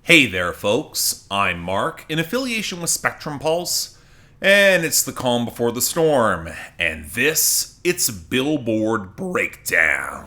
Hey there, folks. I'm Mark, in affiliation with Spectrum Pulse, and it's the calm before the storm, and it's Billboard Breakdown.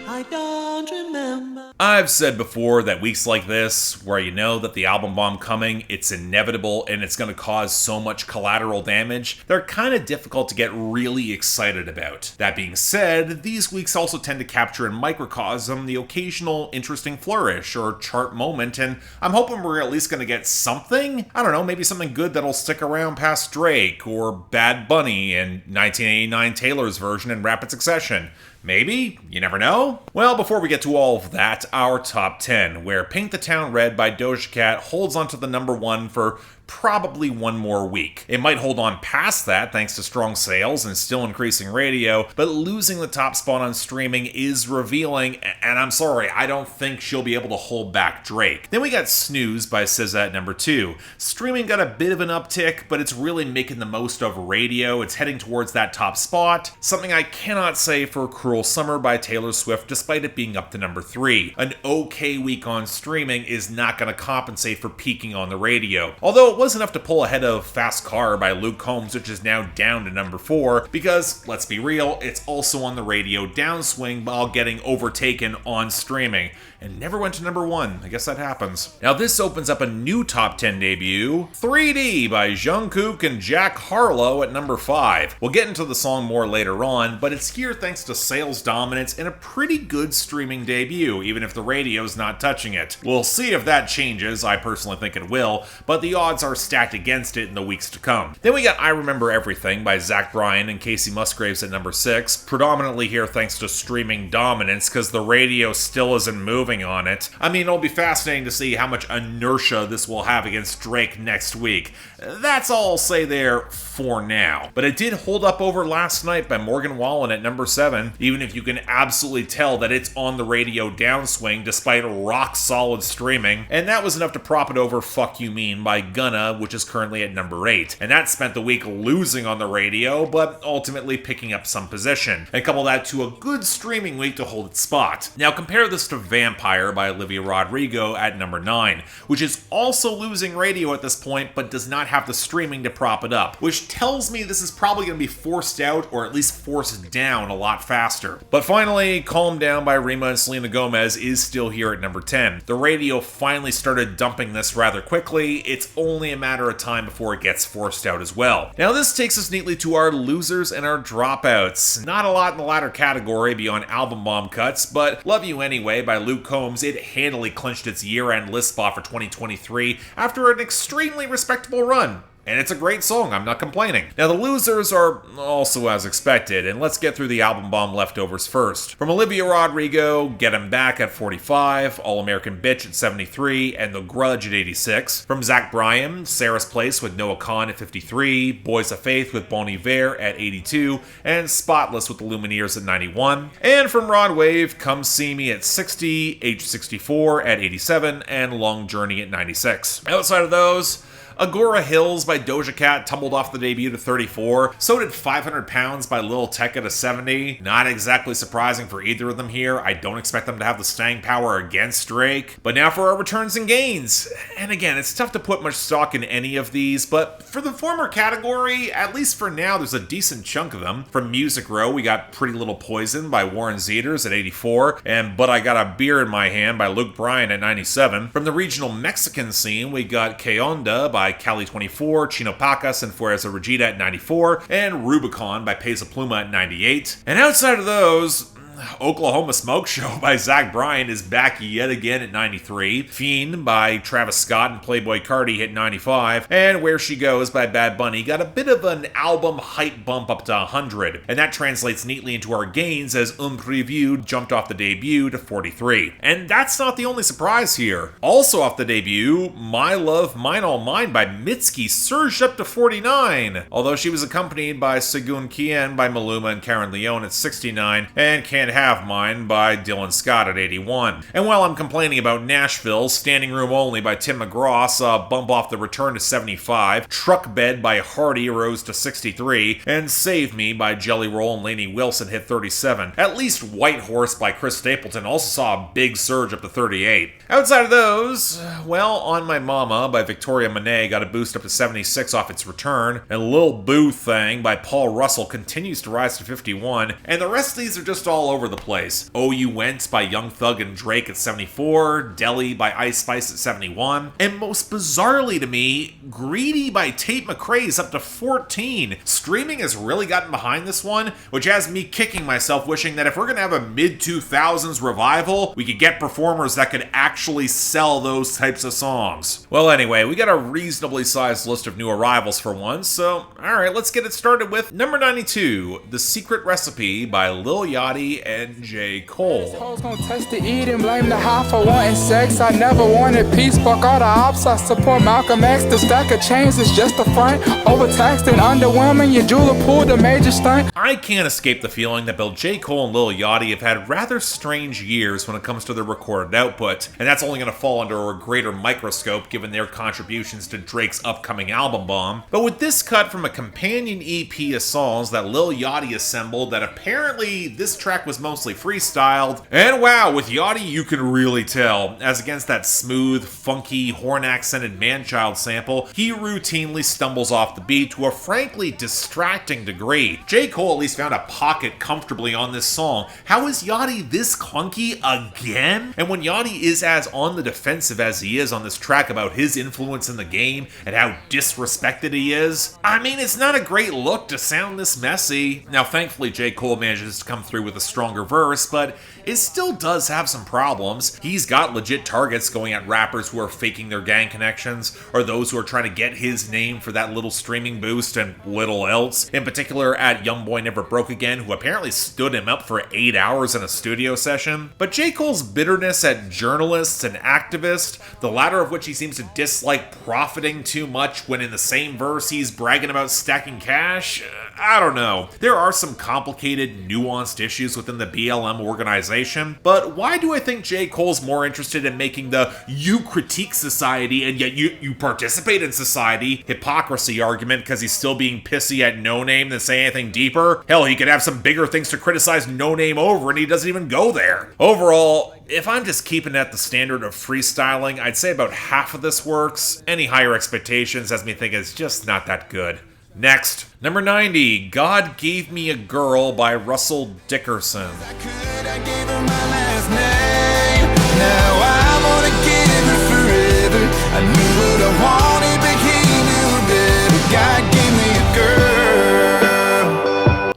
I don't remember. I've said before that weeks like this, where you know that the album bomb coming, it's inevitable and it's going to cause so much collateral damage, they're kind of difficult to get really excited about. That being said, these weeks also tend to capture in microcosm the occasional interesting flourish or chart moment, and I'm hoping we're at least going to get something. I don't know, maybe something good that'll stick around past Drake or Bad Bunny and 1989 Taylor's version in rapid succession. Maybe? You never know? Well, before we get to all of that, our top 10, where Paint the Town Red by Doja Cat holds onto the number one for probably one more week. It might hold on past that thanks to strong sales and still increasing radio, but losing the top spot on streaming is revealing, and I'm sorry, I don't think she'll be able to hold back Drake. Then we got Snooze by SZA at number 2. Streaming got a bit of an uptick, but it's really making the most of radio. It's heading towards that top spot, something I cannot say for Cruel Summer by Taylor Swift despite it being up to number 3. An okay week on streaming is not going to compensate for peaking on the radio. Although it was enough to pull ahead of Fast Car by Luke Combs, which is now down to number 4, because, let's be real, it's also on the radio downswing while getting overtaken on streaming, and never went to number 1. I guess that happens. Now this opens up a new top 10 debut, 3D by Jungkook and Jack Harlow at number 5. We'll get into the song more later on, but it's here thanks to sales dominance and a pretty good streaming debut, even if the radio's not touching it. We'll see if that changes. I personally think it will, but the odds are stacked against it in the weeks to come. Then we got I Remember Everything by Zach Bryan and Casey Musgraves at number 6, predominantly here thanks to streaming dominance because the radio still isn't moving on it. I mean, it'll be fascinating to see how much inertia this will have against Drake next week. That's all I'll say there for now. But it did hold up over Last Night by Morgan Wallen at number 7, even if you can absolutely tell that it's on the radio downswing despite rock solid streaming, and that was enough to prop it over Fuck You Mean by Gunna, which is currently at number 8. And that spent the week losing on the radio, but ultimately picking up some position. And couple that to a good streaming week to hold its spot. Now compare this to Vampire by Olivia Rodrigo at number 9, which is also losing radio at this point, but does not have the streaming to prop it up, which tells me this is probably going to be forced out or at least forced down a lot faster. But finally, Calm Down by Rema and Selena Gomez is still here at number 10. The radio finally started dumping this rather quickly. It's only a matter of time before it gets forced out as well. Now this takes us neatly to our losers and our dropouts. Not a lot in the latter category beyond album bomb cuts, but Love You Anyway by Luke Combs, it handily clinched its year-end list spot for 2023 after an extremely respectable run. And it's a great song, I'm not complaining. Now the losers are also as expected, and let's get through the album bomb leftovers first. From Olivia Rodrigo, Get 'Em Back at 45, All American Bitch at 73, and The Grudge at 86. From Zach Bryan, Sarah's Place with Noah Kahan at 53, Boys of Faith with Bon Iver at 82, and Spotless with the Lumineers at 91. And from Rod Wave, Come See Me at 60, H64 at 87, and Long Journey at 96. Outside of those, Agora Hills by Doja Cat tumbled off the debut to 34. So did 500 Pounds by Lil Tecca to 70. Not exactly surprising for either of them here. I don't expect them to have the staying power against Drake. But now for our returns and gains. And again, it's tough to put much stock in any of these, but for the former category, at least for now, there's a decent chunk of them. From Music Row, we got Pretty Little Poison by Warren Zeters at 84, and But I Got a Beer in My Hand by Luke Bryan at 97. From the regional Mexican scene, we got Que Onda by Cali 24, Chino Pacas and Fuerza Regida at 94, and Rubicon by Pesa Pluma at 98. And outside of those, Oklahoma Smoke Show by Zach Bryan is back yet again at 93. Fiend by Travis Scott and Playboi Carti hit 95. And Where She Goes by Bad Bunny got a bit of an album hype bump up to 100. And that translates neatly into our gains as Preview jumped off the debut to 43. And that's not the only surprise here. Also off the debut, My Love, Mine All Mine by Mitski surged up to 49. Although she was accompanied by Segun Kien by Maluma and Karen Leone at 69. And Can't Can't Have Mine by Dylan Scott at 81. And while I'm complaining about Nashville, Standing Room Only by Tim McGraw saw a bump off the return to 75, Truck Bed by Hardy rose to 63, and Save Me by Jelly Roll and Lainey Wilson hit 37. At least White Horse by Chris Stapleton also saw a big surge up to 38. Outside of those, well, On My Mama by Victoria Monet got a boost up to 76 off its return, and Lil Boo Thang by Paul Russell continues to rise to 51, and the rest of these are just all over the place. Oh You Went by Young Thug and Drake at 74, Deli by Ice Spice at 71, and most bizarrely to me, Greedy by Tate McRae's up to 14. Streaming has really gotten behind this one, which has me kicking myself wishing that if we're gonna have a mid-2000s revival, we could get performers that could actually sell those types of songs. Well, anyway, we got a reasonably sized list of new arrivals for once, so alright, let's get it started with number 92, The Secret Recipe by Lil Yachty and J. Cole. Hoes gon' test to eat and blame the high for wanting sex. I never wanted peace, fuck all the ops. I support Malcolm X. The stack of chains is just a front. Overtaxed and underwhelming, your jeweler pulled a major stunt. I can't escape the feeling that both J. Cole and Lil Yachty have had rather strange years when it comes to their recorded output, and that's only going to fall under a greater microscope given their contributions to Drake's upcoming album bomb. But with this cut from a companion EP of songs that Lil Yachty assembled that apparently this track was mostly freestyled, and wow, with Yachty you can really tell, as against that smooth, funky, horn-accented man-child sample, he routinely stumbles off the beat to a frankly distracting degree. J. Cole at least found a pocket comfortably on this song. How is Yachty this clunky again? And when Yachty is as on the defensive as he is on this track about his influence in the game and how disrespected he is, I mean, it's not a great look to sound this messy. Now, thankfully, J. Cole manages to come through with a stronger verse, but it still does have some problems. He's got legit targets going at rappers who are faking their gang connections, or those who are trying to get his name for that little streaming boost and little else. In particular, at Youngboy Never Broke Again, who apparently stood him up for 8 hours in a studio session. But J. Cole's bitterness at journalists and activists, the latter of which he seems to dislike profiting too much when in the same verse he's bragging about stacking cash, I don't know. There are some complicated, nuanced issues within the BLM organization, but why do I think J. Cole's more interested in making the you critique society and yet you participate in society hypocrisy argument because he's still being pissy at No Name than say anything deeper? Hell, he could have some bigger things to criticize No Name over and he doesn't even go there. Overall, if I'm just keeping at the standard of freestyling, I'd say about half of this works. Any higher expectations has me think it's just not that good. Next, number 90, God Gave Me a Girl by Russell Dickerson. I gave her my last name. Now I wanna give her forever. I knew what I wanted, but he knew better. God gave me a girl.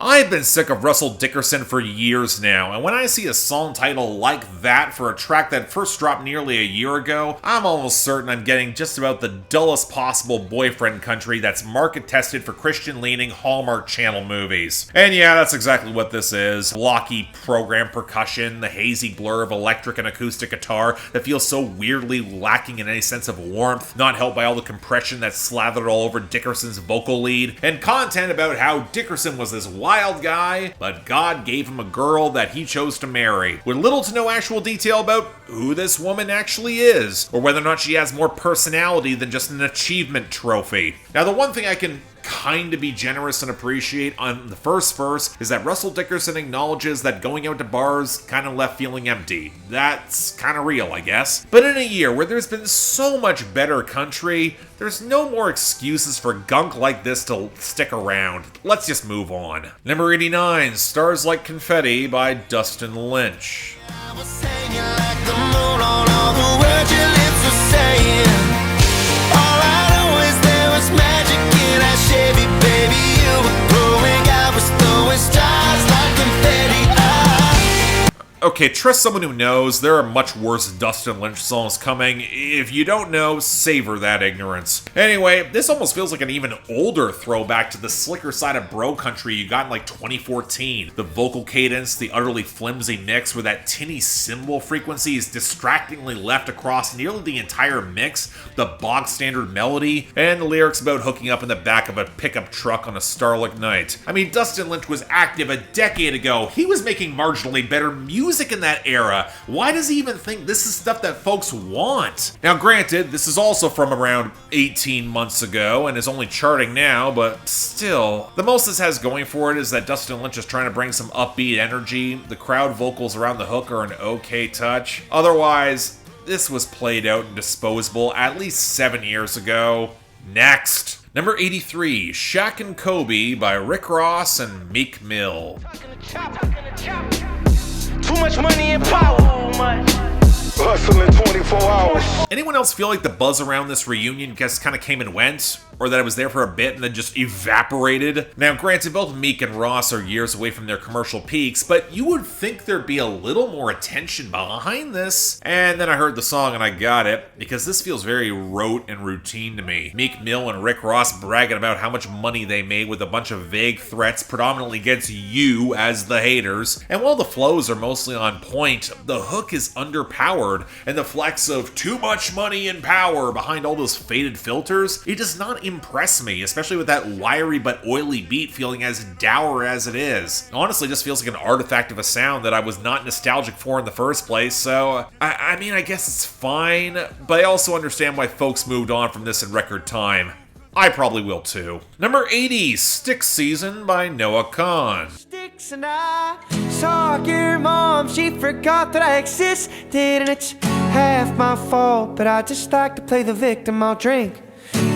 I've been sick of Russell Dickerson for years now, and when I see a song title like that for a track that first dropped nearly a year ago, I'm almost certain I'm getting just about the dullest possible boyfriend country that's market tested for Christian-leaning Hallmark Channel movies. And yeah, that's exactly what this is. Blocky program percussion, the hazy blur of electric and acoustic guitar that feels so weirdly lacking in any sense of warmth, not helped by all the compression that's slathered all over Dickerson's vocal lead, and content about how Dickerson was this wild guy, but God gave him a girl that he chose to marry, with little to no actual detail about who this woman actually is, or whether or not she has more personality than just an achievement trophy. Now, the one thing I can kind of be generous and appreciate on the first verse is that Russell Dickerson acknowledges that going out to bars kind of left feeling empty. That's kind of real, I guess. But in a year where there's been so much better country, there's no more excuses for gunk like this to stick around. Let's just move on. Number 89, Stars Like Confetti by Dustin Lynch. I was hanging like the moon on all the words your lips were saying. All I know is there was magic in our Chevy, baby. You were growing, I was throwing stars like confetti. Okay, trust someone who knows. There are much worse Dustin Lynch songs coming. If you don't know, savor that ignorance. Anyway, this almost feels like an even older throwback to the slicker side of bro country you got in like 2014. The vocal cadence, the utterly flimsy mix where that tinny cymbal frequency is distractingly left across nearly the entire mix, the bog standard melody, and the lyrics about hooking up in the back of a pickup truck on a starlit night. I mean, Dustin Lynch was active a decade ago. He was making marginally better music in that era. Why does he even think this is stuff that folks want? Now granted, this is also from around 18 months ago and is only charting now, but still. The most this has going for it is that Dustin Lynch is trying to bring some upbeat energy. The crowd vocals around the hook are an okay touch. Otherwise, this was played out and disposable at least 7 years ago. Next. Number 83, Shaq and Kobe by Rick Ross and Meek Mill. Too much money and power. Hustling 24 hours. Anyone else feel like the buzz around this reunion just kind of came and went? Or that it was there for a bit and then just evaporated? Now, granted, both Meek and Ross are years away from their commercial peaks, but you would think there'd be a little more attention behind this. And then I heard the song and I got it, because this feels very rote and routine to me. Meek Mill and Rick Ross bragging about how much money they made with a bunch of vague threats predominantly against you as the haters. And while the flows are mostly on point, the hook is underpowered, and the flex of too much money and power behind all those faded filters, it does not impress me, especially with that wiry but oily beat feeling as dour as it is. It honestly just feels like an artifact of a sound that I was not nostalgic for in the first place, so I mean, I guess it's fine, but I also understand why folks moved on from this in record time. I probably will too. Number 80, Stick Season by Noah Kahan. Sticks and I saw your mom, she forgot that I existed, and it's half my fault, but I just like to play the victim. I'll drink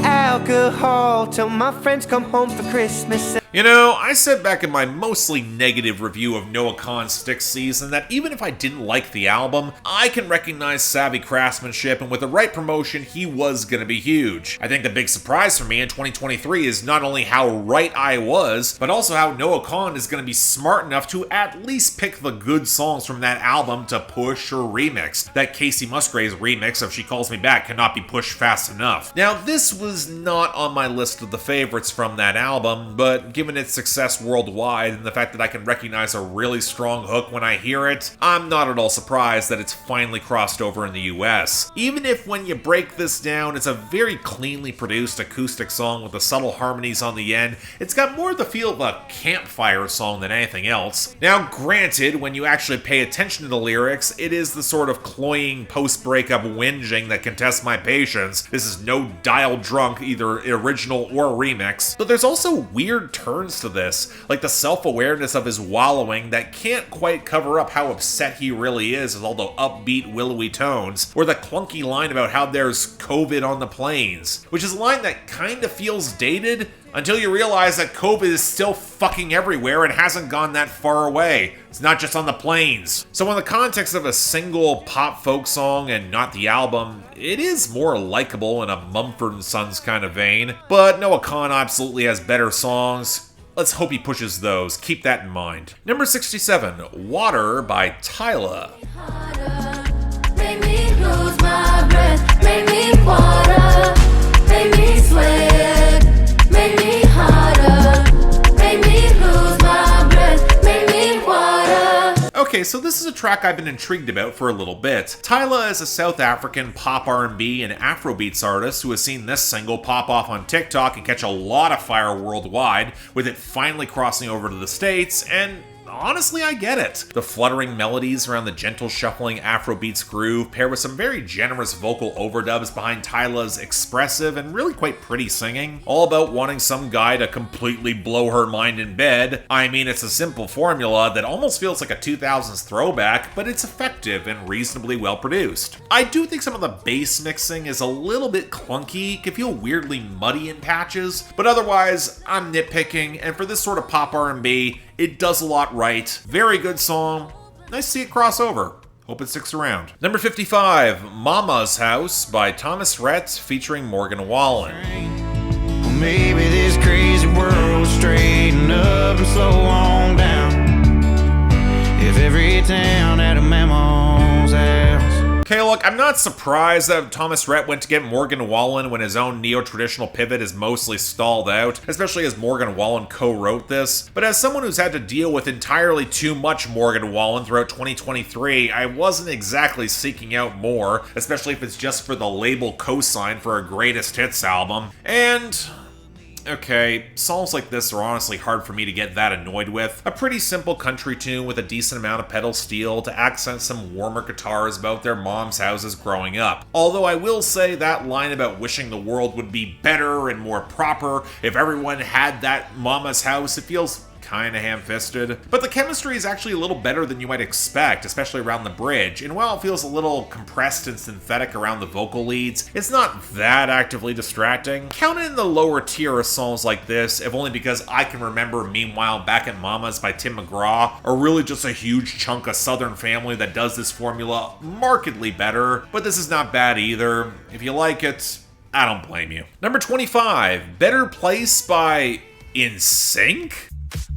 alcohol till my friends come home for Christmas. You know, I said back in my mostly negative review of Noah Kahan's Stick Season that even if I didn't like the album, I can recognize savvy craftsmanship, and with the right promotion, he was gonna be huge. I think the big surprise for me in 2023 is not only how right I was, but also how Noah Kahan is gonna be smart enough to at least pick the good songs from that album to push or remix. That Casey Musgraves remix of She Calls Me Back cannot be pushed fast enough. Now, this was not on my list of the favorites from that album, but given its success worldwide and the fact that I can recognize a really strong hook when I hear it, I'm not at all surprised that it's finally crossed over in the US. Even if when you break this down, it's a very cleanly produced acoustic song with the subtle harmonies on the end, it's got more the feel of a campfire song than anything else. Now granted, when you actually pay attention to the lyrics, it is the sort of cloying post-breakup whinging that can test my patience. This is no dial drunk, either original or remix. But there's also weird turns to this, like the self-awareness of his wallowing that can't quite cover up how upset he really is with all the upbeat willowy tones, or the clunky line about how there's COVID on the plains, which is a line that kinda feels dated until you realize that COVID is still fucking everywhere and hasn't gone that far away. It's not just on the plains. So in the context of a single pop folk song and not the album, it is more likable in a Mumford & Sons kind of vein. But Noah Kahan absolutely has better songs. Let's hope he pushes those. Keep that in mind. Number 67, Water by Tyla. Make me lose my breath, make me water, make me sweat, make me harder, make me lose my breath, make me water. Okay, so this is a track I've been intrigued about for a little bit. Tyla is a South African pop R&B and Afrobeats artist who has seen this single pop off on TikTok and catch a lot of fire worldwide, with it finally crossing over to the States, and honestly, I get it. The fluttering melodies around the gentle shuffling Afrobeats groove, paired with some very generous vocal overdubs behind Tyla's expressive and really quite pretty singing, all about wanting some guy to completely blow her mind in bed. I mean, it's a simple formula that almost feels like a 2000s throwback, but it's effective and reasonably well produced. I do think some of the bass mixing is a little bit clunky, can feel weirdly muddy in patches, but otherwise, I'm nitpicking, and for this sort of pop R&B, it does a lot right. Very good song. Nice to see it cross over. Hope it sticks around. Number 55, Mamaw's House by Thomas Rhett featuring Morgan Wallen. Well, maybe this crazy world will straighten up and slow on down. If everything at a Mamaw's house. Okay, look, I'm not surprised that Thomas Rhett went to get Morgan Wallen when his own neo-traditional pivot is mostly stalled out, especially as Morgan Wallen co-wrote this. But as someone who's had to deal with entirely too much Morgan Wallen throughout 2023, I wasn't exactly seeking out more, especially if it's just for the label cosign for a greatest hits album. And okay, songs like this are honestly hard for me to get that annoyed with. A pretty simple country tune with a decent amount of pedal steel to accent some warmer guitars about their mom's houses growing up. Although I will say that line about wishing the world would be better and more proper if everyone had that mama's house, it feels kinda ham-fisted. But the chemistry is actually a little better than you might expect, especially around the bridge, and while it feels a little compressed and synthetic around the vocal leads, it's not that actively distracting. Count in the lower tier of songs like this, if only because I can remember Meanwhile Back at Mama's by Tim McGraw, or really just a huge chunk of Southern Family that does this formula markedly better, but this is not bad either. If you like it, I don't blame you. Number 25, Better Place by NSYNC?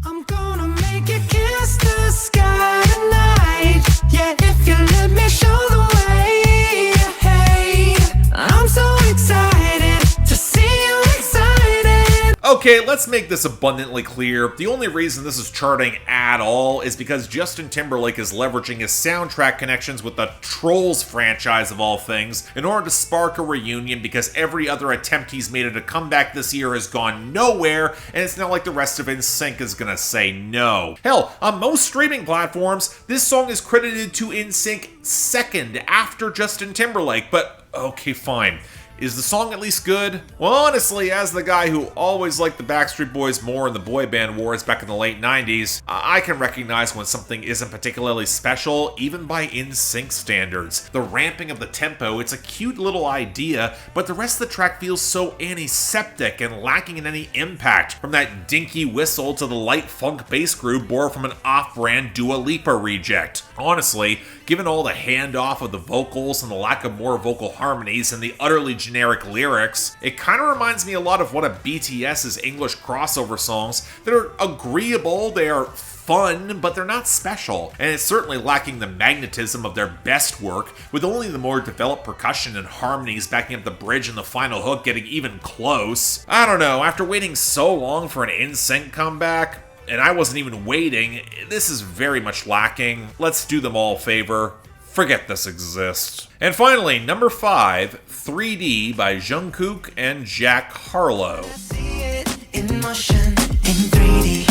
I'm gonna make you kiss the sky tonight. Yeah, if you let me show the way. Hey, I'm so excited to see you excited. Okay, let's make this abundantly clear. The only reason this is charting at all is because Justin Timberlake is leveraging his soundtrack connections with the Trolls franchise of all things in order to spark a reunion, because every other attempt he's made at a comeback this year has gone nowhere, and it's not like the rest of NSYNC is gonna say no. Hell, on most streaming platforms, this song is credited to NSYNC second after Justin Timberlake, but okay, fine. Is the song at least good? Well, honestly, as the guy who always liked the Backstreet Boys more in the boy band wars back in the late 90s, I can recognize when something isn't particularly special, even by NSYNC standards. The ramping of the tempo, it's a cute little idea, but the rest of the track feels so antiseptic and lacking in any impact, from that dinky whistle to the light funk bass groove borrowed from an off-brand Dua Lipa reject. Honestly, given all the handoff of the vocals and the lack of more vocal harmonies and the utterly generic lyrics, it kind of reminds me a lot of one of BTS's English crossover songs that are agreeable, they are fun, but they're not special, and it's certainly lacking the magnetism of their best work, with only the more developed percussion and harmonies backing up the bridge and the final hook getting even close. I don't know, after waiting so long for an NSYNC comeback, and I wasn't even waiting, this is very much lacking. Let's do them all a favor. Forget this exists. And finally, number 5, 3D by Jungkook and Jack Harlow. See it in motion in 3D.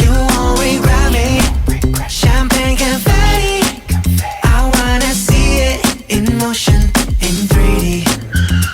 You always grab me. Champagne confetti. I wanna see it in motion in 3D.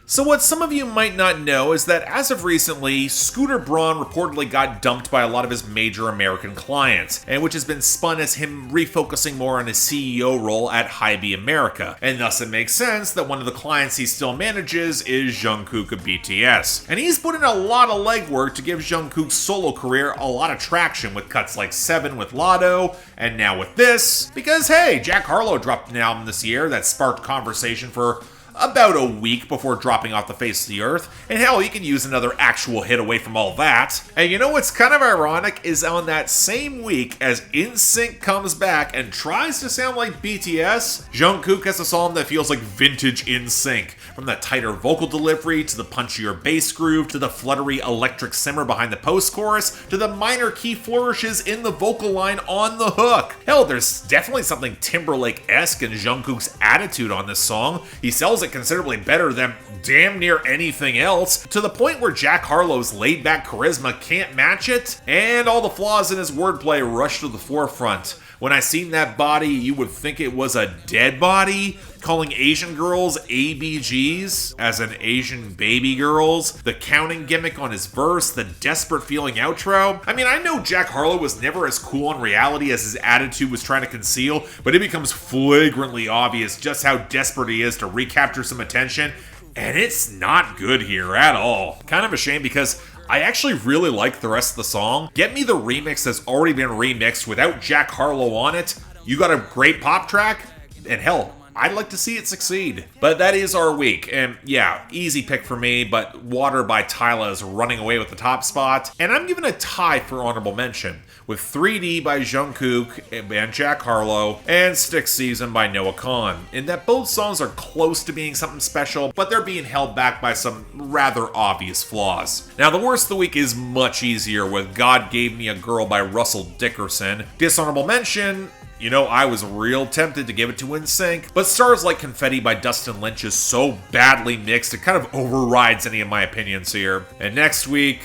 So what some of you might not know is that as of recently, Scooter Braun reportedly got dumped by a lot of his major American clients, and which has been spun as him refocusing more on his CEO role at Hybe America, and thus it makes sense that one of the clients he still manages is Jungkook of BTS. And he's put in a lot of legwork to give Jungkook's solo career a lot of traction with cuts like 7 with Lotto, and now with this, because hey, Jack Harlow dropped an album this year that sparked conversation for about a week before dropping off the face of the earth, and hell, you can use another actual hit away from all that. And you know what's kind of ironic is on that same week as NSYNC comes back and tries to sound like BTS, Jungkook has a song that feels like vintage NSYNC, from the tighter vocal delivery to the punchier bass groove to the fluttery electric simmer behind the post-chorus to the minor key flourishes in the vocal line on the hook. Hell, there's definitely something Timberlake-esque in Jungkook's attitude on this song. He sells it considerably better than damn near anything else, to the point where Jack Harlow's laid-back charisma can't match it, and all the flaws in his wordplay rush to the forefront. When I seen that body, you would think it was a dead body, calling Asian girls ABGs, as in Asian baby girls, the counting gimmick on his verse, the desperate feeling outro. I mean, I know Jack Harlow was never as cool in reality as his attitude was trying to conceal, but it becomes flagrantly obvious just how desperate he is to recapture some attention, and it's not good here at all. Kind of a shame because I actually really like the rest of the song. Get me the remix that's already been remixed without Jack Harlow on it. You got a great pop track, and hell, I'd like to see it succeed. But that is our week, and yeah, easy pick for me, but Water by Tyla is running away with the top spot, and I'm giving a tie for honorable mention, with 3D by Jungkook and Jack Harlow, and Stick Season by Noah Kahan, in that both songs are close to being something special, but they're being held back by some rather obvious flaws. Now, the worst of the week is much easier, with God Gave Me a Girl by Russell Dickerson. Dishonourable mention, you know, I was real tempted to give it to NSYNC, but Stars Like Confetti by Dustin Lynch is so badly mixed, it kind of overrides any of my opinions here. And next week,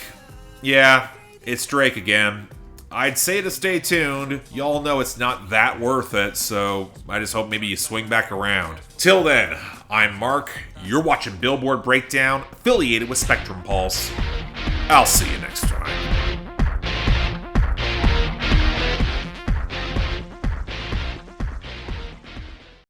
yeah, it's Drake again. I'd say to stay tuned. Y'all know it's not that worth it, so I just hope maybe you swing back around. Till then, I'm Mark. You're watching Billboard Breakdown, affiliated with Spectrum Pulse. I'll see you next time.